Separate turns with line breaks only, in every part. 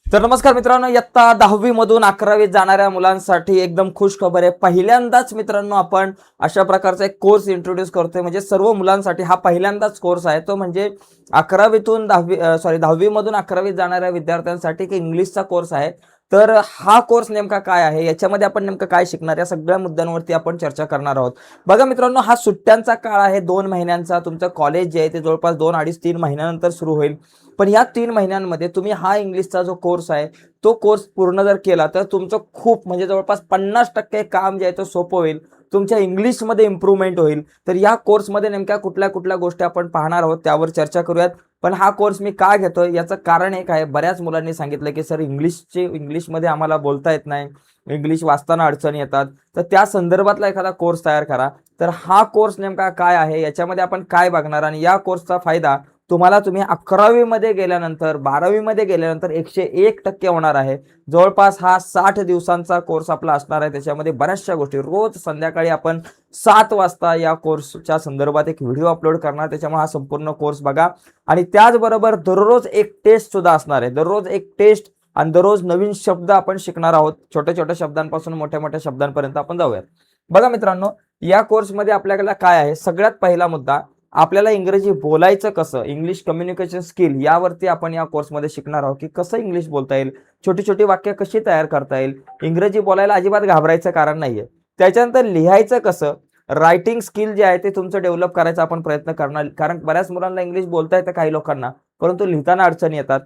तर नमस्कार मित्रांनो, इयत्ता 10वी मधून 11वीत जाणाऱ्या मुलांसाठी एकदम खुश खबर आहे. पहिल्यांदाच मित्रांनो आपण अशा प्रकारचा एक कोर्स इंट्रोड्यूस करतोय. म्हणजे सर्व मुलांसाठी हा पहिल्यांदाच कोर्स आहे. तो म्हणजे 10वी मधून 11वीत जाणाऱ्या विद्यार्थ्यांसाठी एक इंग्लिशचा कोर्स आहे. तर हा कोर्स नेमका काय आहे, याच्यामध्ये आपण नेमकं काय शिकणार, या सगळ्या मुद्द्यांवरती आपण चर्चा करणार आहोत. बघा मित्रांनो, हा सुट्ट्यांचा काळ आहे 2 महिन्यांचा. तुमचं कॉलेज जे आहे ते जवळपास 2, 2.5, 3 महिन्यानंतर सुरू होईल. पण या 3 महिन्यांमध्ये तुम्ही हा इंग्लिशचा जो कोर्स आहे, तो कोर्स पूर्ण जर केला तर तुमचं खूप म्हणजे जवळपास 50% काम जे आहे ते सोपं होईल. तुमच्या इंग्लिशमध्ये इम्प्रूव्हमेंट होईल. तर या कोर्समध्ये नेमक्या कुठल्या कुठल्या गोष्टी आपण पाहणार आहोत, त्यावर चर्चा करूयात. पण हा कोर्स मी का घेतोय याचं कारण एक आहे. बऱ्याच मुलांनी सांगितलं की सर इंग्लिशमध्ये आम्हाला बोलता येत नाही, इंग्लिश वाचताना अडचणी येतात. तर त्या संदर्भातला एखादा कोर्स तयार करा. तर हा कोर्स नेमका काय आहे, याच्यामध्ये आपण काय बघणार आणि या कोर्सचा फायदा तुम्ही 11वी मध्ये गेल्यानंतर 12वी मध्ये गेल्यानंतर 101% होणार आहे. जवळपास हा 60 दिवसांचा कोर्स आपला असणार आहे. त्याच्यामध्ये बऱ्याचशा गोष्टी रोज संध्याकाळी आपण 7 वाजता या कोर्सच्या संदर्भात एक व्हिडिओ अपलोड करणार. त्याच्यामुळे हा संपूर्ण कोर्स बघा. आणि त्याचबरोबर दररोज एक टेस्ट सुद्धा असणार आहे. दररोज एक टेस्ट आणि दररोज नवीन शब्द आपण शिकणार आहोत. छोट्या छोट्या शब्दांपासून मोठ्या मोठ्या शब्दांपर्यंत आपण जाऊयात. बघा मित्रांनो, या कोर्समध्ये आपल्याला काय आहे, सगळ्यात पहिला मुद्दा, आपल्याला इंग्रजी बोलायचं कसं, इंग्लिश कम्युनिकेशन स्किल यावरती आपण या कोर्समध्ये शिकणार आहोत की कसं इंग्लिश बोलता येईल, छोटी छोटी वाक्य कशी तयार करता येईल. इंग्रजी बोलायला अजिबात घाबरायचं कारण नाहीये. त्याच्यानंतर लिहायचं कसं, रायटिंग स्किल जे आहे ते तुमचं डेव्हलप करायचा आपण प्रयत्न करणार. कारण बऱ्याच मुलांना इंग्लिश बोलता येतं काही लोकांना, परंतु लिहिताना अडचणी येतात.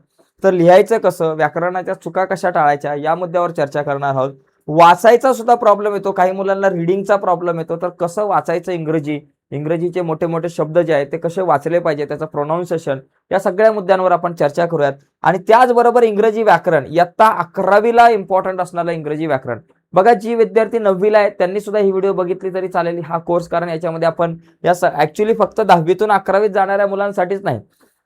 तर लिहायचं कसं, व्याकरणाच्या चुका कशा टाळायच्या या मुद्द्यावर चर्चा करणार आहोत. वाचायचा सुद्धा प्रॉब्लेम येतो, काही मुलांना रीडिंगचा प्रॉब्लेम येतो. तर कसं वाचायचं इंग्रजीचे मोठे मोठे शब्द जे आहेत ते कसे वाचले पाहिजे, त्याचं प्रोनाऊन्सिएशन, या सगळ्या मुद्द्यांवर आपण चर्चा करूयात. आणि त्याचबरोबर इंग्रजी व्याकरण, इयत्ता 11वीला इम्पॉर्टंट असणारं इंग्रजी व्याकरण. बघा, जी विद्यार्थी 9वीला आहेत त्यांनी सुद्धा ही व्हिडिओ बघितली तरी चालेल हा कोर्स, कारण याच्यामध्ये आपण ऍक्च्युली फक्त 10वीतून 11वीत जाणाऱ्या मुलांसाठीच नाही,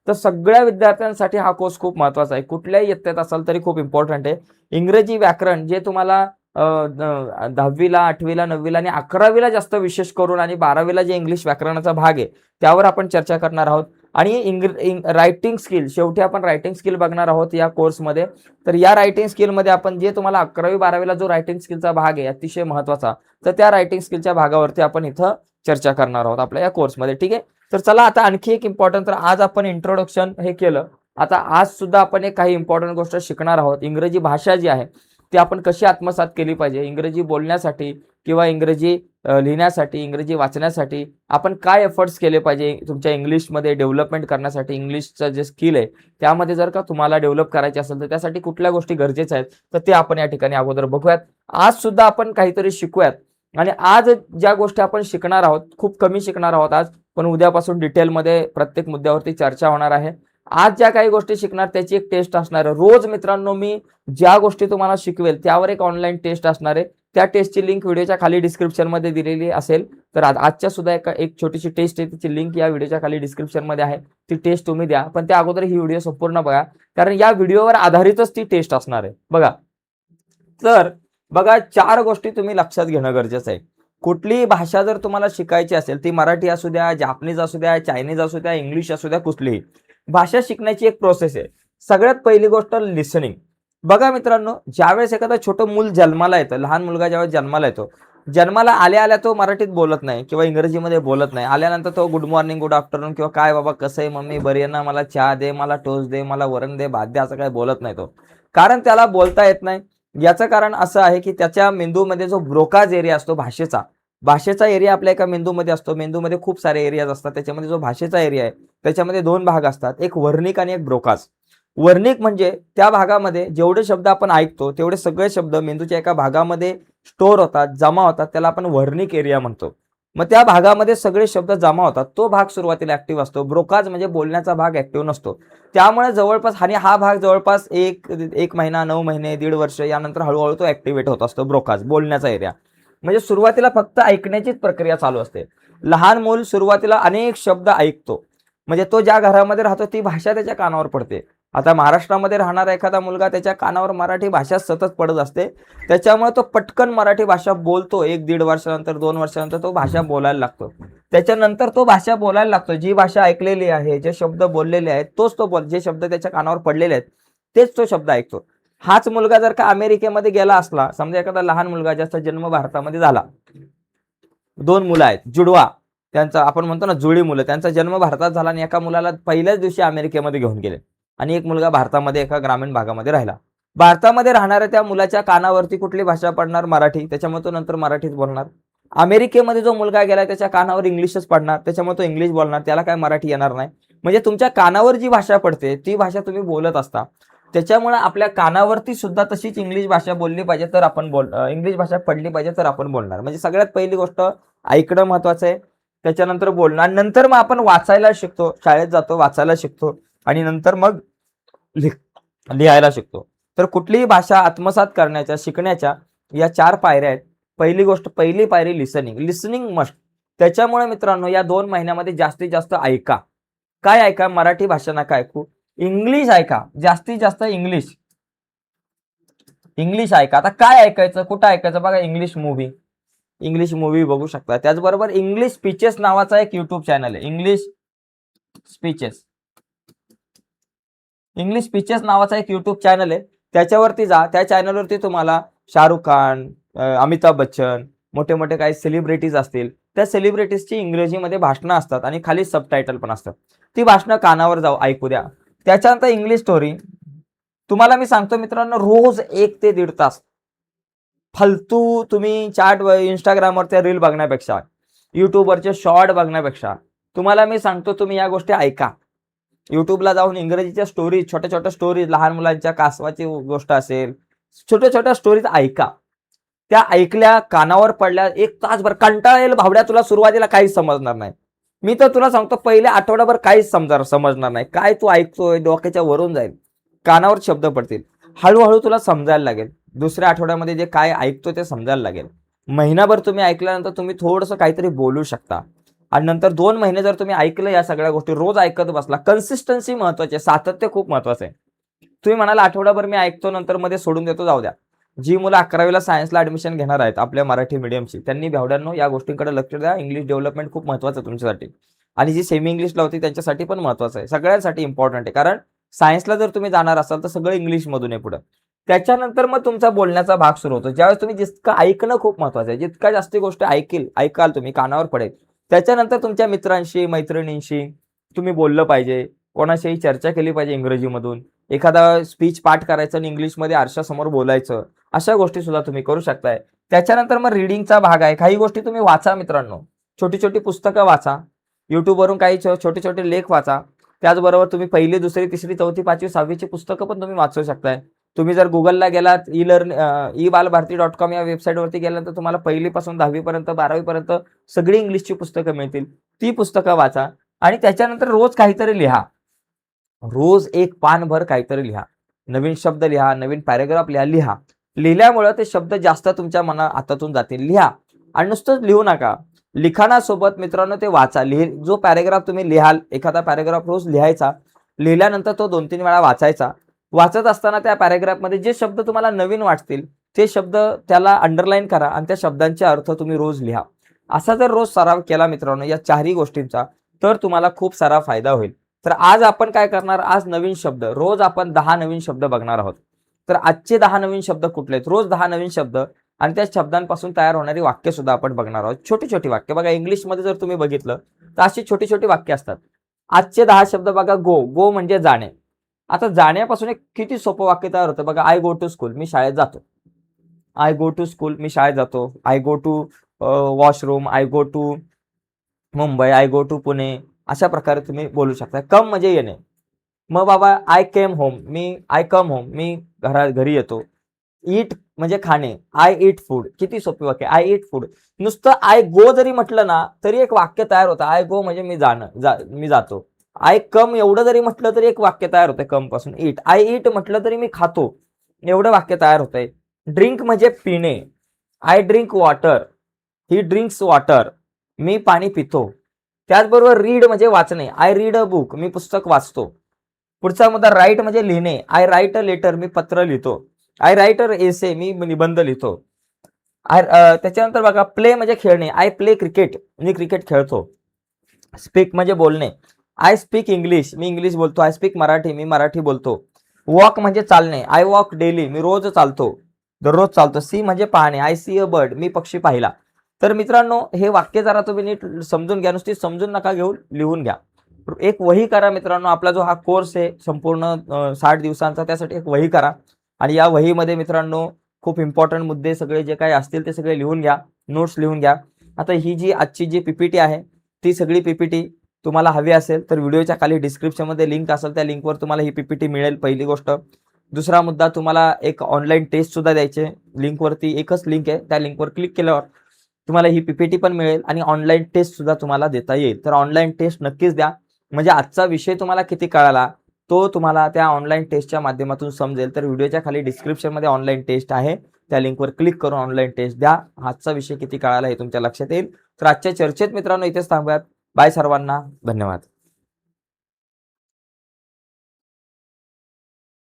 तर सगळ्या विद्यार्थ्यांसाठी हा कोर्स खूप महत्वाचा आहे. कुठल्याही इयत्तेत असाल तरी खूप इम्पॉर्टंट आहे. इंग्रजी व्याकरण जे तुम्हाला 10वीला, 8वीला, 9वीला आणि 11वीला जास्त विशेष करून, आणि 12वीला जे इंग्लिश व्याकरणाचा भाग आहे त्यावर आपण चर्चा करणार आहोत. आणि रायटिंग स्किल, शेवटी आपण रायटिंग स्किल बघणार आहोत या कोर्समध्ये. तर या रायटिंग स्किलमध्ये आपण जे तुम्हाला 11वी 12वीला जो रायटिंग स्किलचा भाग आहे अतिशय महत्वाचा, तर त्या रायटिंग स्किलच्या भागावरती आपण इथं चर्चा करणार आहोत आपल्या या कोर्समध्ये. ठीक आहे. तर चला आता आणखी एक इम्पॉर्टंट, तर आज आपण इंट्रोडक्शन हे केलं. आता आज सुद्धा आपण एक काही इम्पॉर्टंट गोष्ट शिकणार आहोत. इंग्रजी भाषा जी आहे ती आपण कशी आत्मसात केली पाहिजे, इंग्रजी बोलण्यासाठी किंवा इंग्रजी लिहिण्यासाठी, इंग्रजी वाचण्यासाठी आपण काय एफर्ट्स केले पाहिजे तुमच्या इंग्लिशमध्ये डेव्हलपमेंट करण्यासाठी. इंग्लिशचं जे स्किल आहे त्यामध्ये जर का तुम्हाला डेव्हलप करायचे असेल तर त्यासाठी कुठल्या गोष्टी गरजेच्या आहेत, तर ते आपण या ठिकाणी अगोदर बघूयात. आज सुद्धा आपण काहीतरी शिकूयात. आणि आज ज्या गोष्टी आपण शिकणार आहोत खूप कमी शिकणार आहोत आज, पण उद्यापासून डिटेलमध्ये प्रत्येक मुद्द्यावरती चर्चा होणार आहे. आज ज्या काही गोष्टी शिकणार त्याची एक टेस्ट असणार आहे. रोज मित्रांनो मी ज्या गोष्टी तुम्हाला शिकवेल त्यावर एक ऑनलाईन टेस्ट असणार आहे. त्या टेस्टची लिंक व्हिडिओच्या खाली डिस्क्रिप्शन मध्ये दिलेली असेल. तर आजच्या सुद्धा एक छोटीशी टेस्ट आहे, तिची लिंक या व्हिडिओच्या खाली डिस्क्रिप्शन मध्ये आहे. ती टेस्ट तुम्ही द्या, पण त्या अगोदर ही व्हिडिओ संपूर्ण बघा, कारण या व्हिडिओवर आधारितच ती टेस्ट असणार आहे. बघा, तर बघा, 4 गोष्टी तुम्ही लक्षात घेणं गरजेचं आहे. कुठलीही भाषा जर तुम्हाला शिकायची असेल, ती मराठी असू द्या, जापनीज असू द्या, चायनीज असू द्या, इंग्लिश असू द्या, कुठलीही भाषा शिकण्याची एक प्रोसेस आहे. सगळ्यात पहिली गोष्ट लिसनिंग. बघा मित्रांनो, ज्यावेळेस एखादा छोटं मूल जन्माला येतं, लहान मुलगा ज्यावेळेस जन्माला येतो, जन्माला आल्या तो मराठीत बोलत नाही किंवा इंग्रजीमध्ये बोलत नाही. आल्यानंतर तो गुड मॉर्निंग, गुड आफ्टरनून किंवा काय बाबा कसं आहे मम्मी, बरी आहे ना, मला चहा दे, मला टोस्ट दे, मला वरण दे, भात दे, असं काय बोलत नाही तो. कारण त्याला बोलता येत नाही. याचं कारण असं आहे की त्याच्या मेंदूमध्ये जो ब्रोकाज एरिया असतो भाषेचा एरिया आपल्या एका मेंदूमध्ये असतो. मेंदूमध्ये खूप सारे एरियाज असतात. त्याच्यामध्ये जो भाषेचा एरिया आहे त्याच्यामध्ये 2 भाग असतात, एक वर्निक आणि एक ब्रोकाज. वर्निक म्हणजे त्या भागामध्ये जेवढे शब्द आपण ऐकतो तेवढे सगळे शब्द मेंदूच्या एका भागामध्ये स्टोअर होतात, जमा होतात. त्याला आपण वर्निक एरिया म्हणतो. मग त्या भागामध्ये सगळे शब्द जमा होतात. तो भाग सुरुवातीला ऍक्टिव्ह असतो. ब्रोकाज म्हणजे बोलण्याचा भाग ऍक्टिव्ह नसतो. त्यामुळे जवळपास हा भाग जवळपास एक महिना, 9 महिने, 1.5 वर्ष यानंतर हळूहळू तो ऍक्टिव्हेट होत असतो. ब्रोकाज बोलण्याचा एरिया म्हणजे सुरुवातीला फक्त ऐकण्याचीच प्रक्रिया चालू असते. लहान मूल सुरुवातीला अनेक शब्द ऐकतो, म्हणजे तो ज्या घरामध्ये राहतो ती भाषा त्याच्या कानावर पडते. आता महाराष्ट्रामध्ये राहणारा एखादा मुलगा, त्याच्या कानावर मराठी भाषा सतत पडत असते. त्याच्यामुळे तो पटकन मराठी भाषा बोलतो. 1-1.5 वर्षानंतर, 2 वर्षानंतर तो भाषा बोलायला लागतो. त्याच्यानंतर तो भाषा बोलायला लागतो. जी भाषा ऐकलेली आहे, जे शब्द बोललेले आहेत तोच तो जे शब्द त्याच्या कानावर पडलेले आहेत तेच तो शब्द ऐकतो. हाच मुलगा जर का अमेरिकेमध्ये गेला असला, समजा एखादा लहान मुलगा ज्याचा जन्म भारतामध्ये झाला, 2 मुलं आहेत जुडवा, त्यांचा आपण म्हणतो ना जुळी मुलं, त्यांचा जन्म भारतात झाला आणि एका मुलाला पहिल्याच दिवशी अमेरिकेमध्ये घेऊन गेले आणि एक मुलगा भारतामध्ये एका ग्रामीण भागामध्ये राहिला. भारतामध्ये राहणाऱ्या त्या मुलाच्या कानावरती कुठली भाषा पडणार? मराठी. त्याच्यामुळे तो नंतर मराठीच बोलणार. अमेरिकेमध्ये जो मुलगा गेला त्याच्या कानावर इंग्लिशच पडणार, त्याच्यामुळे तो इंग्लिश बोलणार, त्याला काय मराठी येणार नाही. म्हणजे तुमच्या कानावर जी भाषा पडते ती भाषा तुम्ही बोलत असता. त्याच्यामुळे आपल्या कानावरती सुद्धा तशीच इंग्लिश भाषा बोलली पाहिजे तर आपण इंग्लिश भाषा पडली पाहिजे तर आपण बोलणार. म्हणजे सगळ्यात पहिली गोष्ट ऐकणं महत्वाचं आहे, त्याच्यानंतर बोलणं आणि नंतर मग आपण वाचायला शिकतो, शाळेत जातो, वाचायला शिकतो आणि नंतर मग लिहायला शिकतो. तर कुठलीही भाषा आत्मसात करण्याच्या, शिकण्याच्या या 4 पायऱ्या आहेत. पहिली गोष्ट, पहिली पायरी लिसनिंग. Listening must. त्याच्यामुळे मित्रांनो या 2 महिन्यामध्ये जास्तीत जास्त ऐका. काय ऐका? मराठी भाषा नका ऐकू, इंग्लिश ऐका, जास्तीत जास्त इंग्लिश. इंग्लिश ऐका. आता काय ऐकायचं, कुठं ऐकायचं? बघा इंग्लिश मूवी बघू शकता. त्याचबरोबर इंग्लिश स्पीचेस नावाचा एक युट्यूब चॅनल आहे. स्पीचेस इंग्लिश स्पीचेस नावाचा एक युट्यूब चॅनल आहे. त्याच्यावरती जा. त्या चॅनलवरती तुम्हाला शाहरुख खान, अमिताभ बच्चन, मोठे मोठे काही सेलिब्रिटीज असतील, त्या सेलिब्रिटीजची इंग्रजीमध्ये भाषणं असतात आणि खाली सबटायटल पण असतात. ती भाषणं कानावर जाऊ ऐकू द्या. त्याच्यानंतर इंग्लिश स्टोरी. तुम्हाला मी सांगतो मित्रांनो, रोज 1 ते 1.5 तास फालतू तुम्ही इंस्टाग्रामवरच्या रील बघण्यापेक्षा, युट्यूबवरचे शॉर्ट बघण्यापेक्षा तुम्हाला मी सांगतो तुम्ही या गोष्टी ऐका. युट्यूबला जाऊन इंग्रजीच्या स्टोरीज, छोट्या छोट्या स्टोरीज, लहान मुलांच्या कासवाची गोष्ट असेल, छोट्या छोट्या स्टोरीज ऐका. त्या ऐकल्या, कानावर पडल्या, 1 तासभर कंटाळा येईल भावड्या, तुला सुरुवातीला काहीच समजणार नाही. मी तर तुला सांगतो पहिले आठवडाभर काहीच समजणार नाही. काय तू ऐकतोय डोक्याच्या वरून जाईल, कानावर शब्द पडतील. हळूहळू तुला समजायला लागेल. दुसऱ्या आठवड्यामध्ये जे काय ऐकतो ते समजायला लागेल. महिनाभर तुम्ही ऐकल्यानंतर तुम्ही थोडंसं काहीतरी बोलू शकता आणि नंतर 2 महिने जर तुम्ही ऐकलं या सगळ्या गोष्टी, रोज ऐकत बसला, कन्सिस्टन्सी महत्वाची आहे, सातत्य खूप महत्वाचं आहे. तुम्ही म्हणाला आठवडाभर मी ऐकतो नंतर मध्ये सोडून देतो, जाऊ द्या. जी मुलं 11वीला सायन्सला ऍडमिशन घेणार आहेत आपल्या मराठी मीडियमची, त्यांनी भावड्यांनो या गोष्टींकडे लक्ष द्या. इंग्लिश डेव्हलपमेंट खूप महत्वाचं आहे तुमच्यासाठी आणि जी सेमी इंग्लिशला होती त्यांच्यासाठी पण महत्वाचं आहे. सगळ्यांसाठी इम्पॉर्टंट आहे, कारण सायन्सला जर तुम्ही जाणार असाल तर सगळं इंग्लिशमधून आहे पुढे. त्याच्यानंतर मग तुमचा बोलण्याचा भाग सुरू होतो. ज्यावेळेस तुम्ही जितकं ऐकणं खूप महत्वाचं आहे, जितका जास्ती गोष्ट ऐकाल तुम्ही, कानावर पडेल, त्याच्यानंतर तुमच्या मित्रांशी, मैत्रिणींशी तुम्ही बोललं पाहिजे, कोणाशीही चर्चा केली पाहिजे इंग्रजीमधून, एखादा स्पीच पाठ करायचं आणि इंग्लिशमध्ये आरशासमोर बोलायचं, अशा गोष्टी सुद्धा तुम्ही करू शकताय. त्याच्यानंतर मग रिडिंगचा भाग आहे. काही गोष्टी तुम्ही वाचा मित्रांनो, छोटी छोटी पुस्तकं वाचा, युट्यूबवरून काही छोटे छोटे लेख वाचा. त्याचबरोबर तुम्ही 1ली, 2री, 3री, 4थी, 5वी, 6वीची पुस्तकं पण तुम्ही वाचू शकताय. तुम्ही जर गुगलला गेलात, ebalbharti.com या वेबसाईटवरती गेल्यानंतर तुम्हाला 1ली पासून 10वी पर्यंत, 12वी पर्यंत सगळी इंग्लिशची पुस्तकं मिळतील. ती पुस्तकं वाचा आणि त्याच्यानंतर रोज काहीतरी लिहा. रोज 1 पानभर काहीतरी लिहा. नवीन शब्द लिहा, नवीन पॅराग्राफ लिहा. लिहिल्यामुळे ते शब्द जास्त तुमच्या हातातून जातील. लिहा आणि नुसतंच लिहू नका. लिखाणासोबत मित्रांनो ते वाचा. जो पॅराग्राफ तुम्ही लिहाल, एखादा पॅराग्राफ रोज लिहायचा. लिहिल्यानंतर तो 2-3 वेळा वाचायचा. वाचत असताना त्या पॅराग्राफमध्ये जे शब्द तुम्हाला नवीन वाटतील ते शब्द त्याला अंडरलाईन करा आणि त्या शब्दांचे अर्थ तुम्ही रोज लिहा. असा जर रोज सराव केला मित्रांनो या 4ही गोष्टींचा, तर तुम्हाला खूप सारा फायदा होईल. तर आज आपण काय करणार? आज नवीन शब्द, रोज आपण 10 नवीन शब्द बघणार आहोत. तर आजचे 10 नवीन शब्द कुठले आहेत? रोज 10 नवीन शब्द आणि त्या शब्दांपासून तयार होणारी वाक्य सुद्धा आपण बघणार आहोत. छोटी छोटी वाक्य बघा, इंग्लिशमध्ये जर तुम्ही बघितलं तर अशी छोटी छोटी वाक्य असतात. आजचे 10 शब्द बघा. गो म्हणजे जाणे. आता जाण्यापासून एक किती सोपं वाक्य तयार होतं बघा. आय गो टू स्कूल, मी शाळेत जातो. आय गो टू स्कूल, मी शाळेत जातो. I go to washroom, I go to Mumbai, I go to Pune. अशा प्रकारे तुम्ही बोलू शकता. कम म्हणजे येणे. मग बाबा I came home, I come home, मी घरी येतो. ईट म्हणजे खाणे, आय ईट फूड. किती सोपी वाक्य, आय ईट फूड. नुसतं आय गो जरी म्हटलं ना तरी एक वाक्य तयार होतं. आय गो म्हणजे मी जातो. आय कम एवढं जरी म्हटलं तरी एक वाक्य तयार होतंय कम पासून. ईट, आय ईट म्हटलं तरी मी खातो, एवढं वाक्य तयार होतंय. ड्रिंक म्हणजे पिणे, I drink water, he drinks water, मी पाणी पितो. त्याचबरोबर रीड म्हणजे वाचणे, आय रीड अ बुक, मी पुस्तक वाचतो. पुढचा मुद्दा राईट म्हणजे लिहिणे, आय राईट अ लेटर, मी पत्र लिहितो. आय राईट अ एसे, मी निबंध लिहितो. त्याच्यानंतर बघा प्ले म्हणजे खेळणे, I play cricket, me cricket खेळतो. स्पीक म्हणजे बोलणे, I speak English, me English बोलतो. आय स्पीक मराठी, मी मराठी बोलतो. वॉक म्हणजे चालणे, आय वॉक डेली, मी रोज चालतो, दररोज चालतो. सी म्हणजे पाहणे, आय सी अ बर्ड, मी पक्षी पाहिला. तर मित्रांनो हे वाक्य जरा तुम्ही नीट समजून घ्या, नुसती समजून नका घेऊ, लिहून घ्या. एक वही करा मित्रांनो, आपला जो हा कोर्स आहे संपूर्ण 60 दिवसांचा, त्यासाठी एक वही करा आणि या वहीमध्ये मित्रांनो खूप इम्पॉर्टंट मुद्दे सगळे जे काही असतील ते सगळे लिहून घ्या, नोट्स लिहून घ्या. आता ही जी आजची जी पीपीटी आहे ती सगळी पीपीटी तुम्हाला हवी असेल तर व्हिडिओच्या खाली डिस्क्रिप्शनमध्ये लिंक असेल, त्या लिंकवर तुम्हाला ही पीपीटी मिळेल, पहिली गोष्ट. दुसरा मुद्दा, तुम्हाला एक ऑनलाईन टेस्ट सुद्धा द्यायचे, लिंकवरती एकच लिंक आहे, त्या लिंकवर क्लिक केल्यावर तुम्हाला ही पीपीटी पण मिळेल आणि ऑनलाईन टेस्ट सुद्धा तुम्हाला देता येईल. तर ऑनलाईन टेस्ट नक्कीच द्या, म्हणजे आजचा विषय तुम्हाला किती कळाला तो तुम्हाला त्या ऑनलाईन टेस्टच्या माध्यमातून समजेल. तर व्हिडिओच्या खाली डिस्क्रिप्शनमध्ये ऑनलाईन टेस्ट आहे, त्या लिंकवर क्लिक करून ऑनलाईन टेस्ट द्या. आजचा विषय किती कळाला हे तुमच्या लक्षात येईल. तर आजच्या चर्चेत मित्रांनो इथेच थांबूयात. बाय सर्वांना, धन्यवाद.